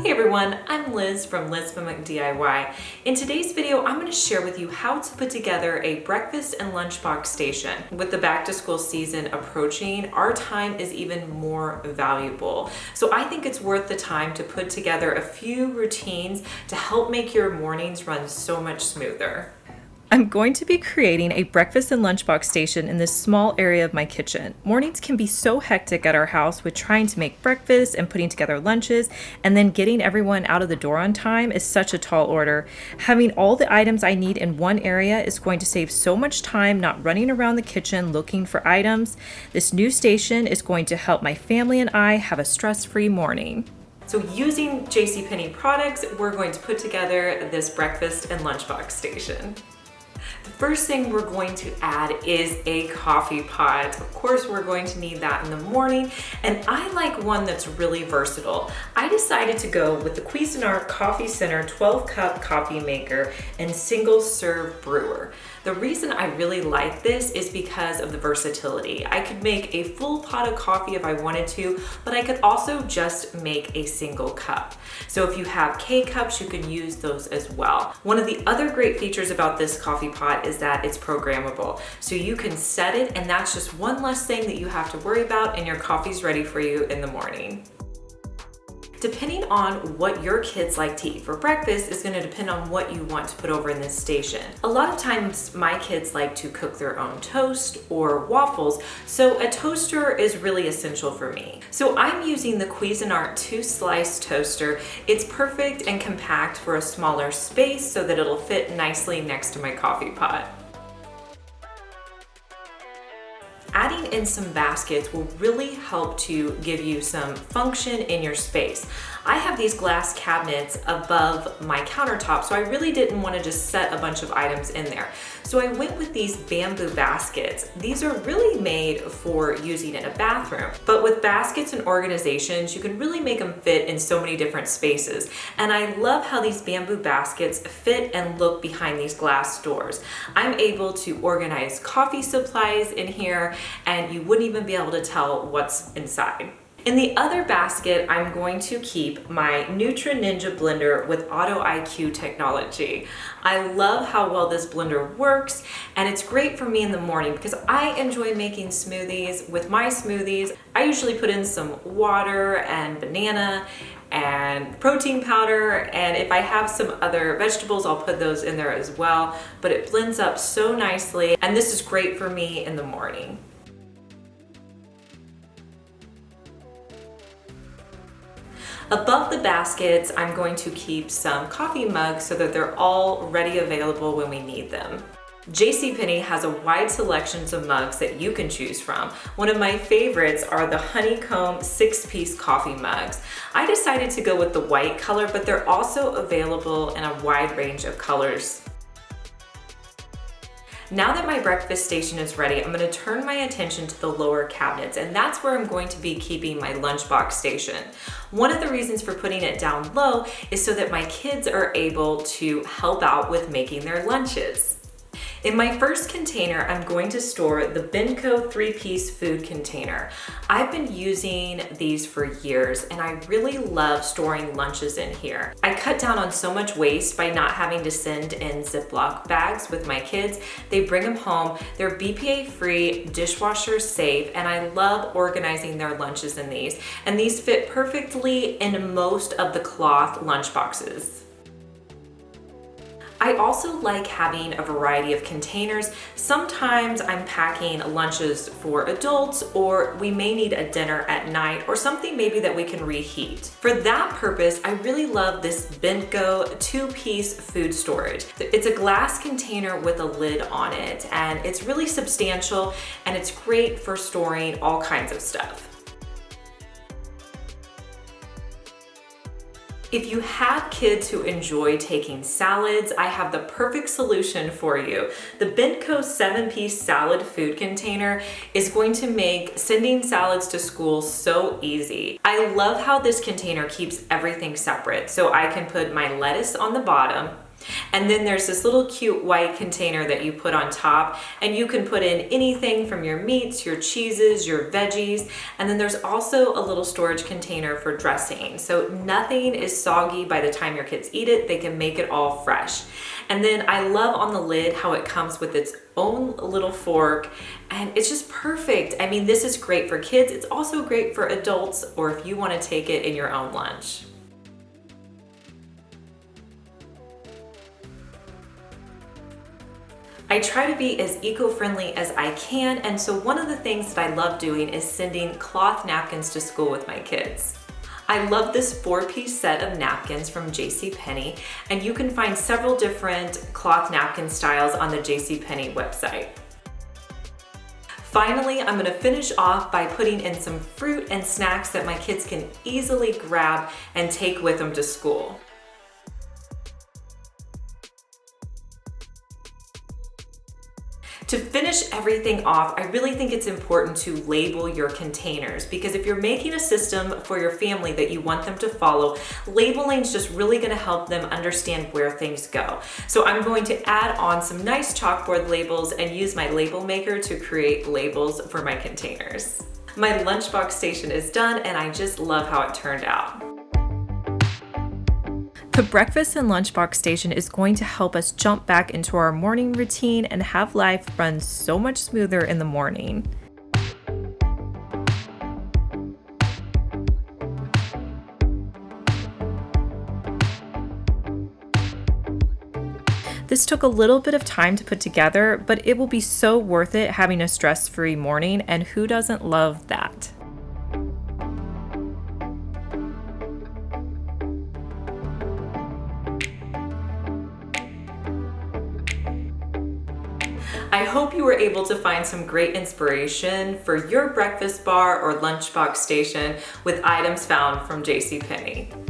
Hey everyone, I'm Liz from Fenwick DIY. In today's video, I'm going to share with you how to put together a breakfast and lunchbox station. With the back to school season approaching, our time is even more valuable. So I think it's worth the time to put together a few routines to help make your mornings run so much smoother. I'm going to be creating a breakfast and lunchbox station in this small area of my kitchen. Mornings can be so hectic at our house with trying to make breakfast and putting together lunches, and then getting everyone out of the door on time is such a tall order. Having all the items I need in one area is going to save so much time not running around the kitchen looking for items. This new station is going to help my family and I have a stress-free morning. So using JCPenney products, we're going to put together this breakfast and lunchbox station. The first thing we're going to add is a coffee pot. Of course, we're going to need that in the morning, and I like one that's really versatile. I decided to go with the Cuisinart Coffee Center 12-cup coffee maker and single serve brewer. The reason I really like this is because of the versatility. I could make a full pot of coffee if I wanted to, but I could also just make a single cup. So if you have K-cups, you can use those as well. One of the other great features about this coffee pot is that it's programmable. So you can set it, and that's just one less thing that you have to worry about, and your coffee's ready for you in the morning. Depending on what your kids like to eat for breakfast is going to depend on what you want to put over in this station. A lot of times my kids like to cook their own toast or waffles, so a toaster is really essential for me. So I'm using the Cuisinart 2-slice toaster. It's perfect and compact for a smaller space so that it'll fit nicely next to my coffee pot. Adding in some baskets will really help to give you some function in your space. I have these glass cabinets above my countertop, so I really didn't want to just set a bunch of items in there. So I went with these bamboo baskets. These are really made for using in a bathroom, but with baskets and organizations, you can really make them fit in so many different spaces. And I love how these bamboo baskets fit and look behind these glass doors. I'm able to organize coffee supplies in here, and you wouldn't even be able to tell what's inside. In the other basket, I'm going to keep my Nutra Ninja blender with Auto IQ technology. I love how well this blender works, and it's great for me in the morning because I enjoy making smoothies. With my smoothies, I usually put in some water and banana and protein powder, and if I have some other vegetables, I'll put those in there as well, but it blends up so nicely, and this is great for me in the morning. Above the baskets, I'm going to keep some coffee mugs so that they're all ready available when we need them. JCPenney has a wide selection of mugs that you can choose from. One of my favorites are the honeycomb 6-piece coffee mugs. I decided to go with the white color, but they're also available in a wide range of colors. Now that my breakfast station is ready, I'm going to turn my attention to the lower cabinets, and that's where I'm going to be keeping my lunchbox station. One of the reasons for putting it down low is so that my kids are able to help out with making their lunches. In my first container, I'm going to store the Benco 3-piece food container. I've been using these for years, and I really love storing lunches in here. I cut down on so much waste by not having to send in Ziploc bags with my kids. They bring them home. They're BPA-free, dishwasher safe, and I love organizing their lunches in these. And these fit perfectly in most of the cloth lunch boxes. I also like having a variety of containers. Sometimes I'm packing lunches for adults, or we may need a dinner at night, or something maybe that we can reheat. For that purpose, I really love this Benco 2-piece food storage. It's a glass container with a lid on it, and it's really substantial, and it's great for storing all kinds of stuff. If you have kids who enjoy taking salads, I have the perfect solution for you. The Benco 7-piece salad food container is going to make sending salads to school so easy. I love how this container keeps everything separate. So I can put my lettuce on the bottom, And then there's this little cute white container that you put on top, and you can put in anything from your meats, your cheeses, your veggies. And then there's also a little storage container for dressing. So nothing is soggy by the time your kids eat it. They can make it all fresh. And then I love on the lid how it comes with its own little fork, and it's just perfect. I mean, this is great for kids. It's also great for adults, or if you want to take it in your own lunch. I try to be as eco-friendly as I can, and so one of the things that I love doing is sending cloth napkins to school with my kids. I love this 4-piece set of napkins from JCPenney, and you can find several different cloth napkin styles on the JCPenney website. Finally, I'm gonna finish off by putting in some fruit and snacks that my kids can easily grab and take with them to school. To finish everything off, I really think it's important to label your containers, because if you're making a system for your family that you want them to follow, labeling is just really gonna help them understand where things go. So I'm going to add on some nice chalkboard labels and use my label maker to create labels for my containers. My lunchbox station is done, and I just love how it turned out. The breakfast and lunchbox station is going to help us jump back into our morning routine and have life run so much smoother in the morning. This took a little bit of time to put together, but it will be so worth it having a stress-free morning, and who doesn't love that? I hope you were able to find some great inspiration for your breakfast bar or lunchbox station with items found from JCPenney.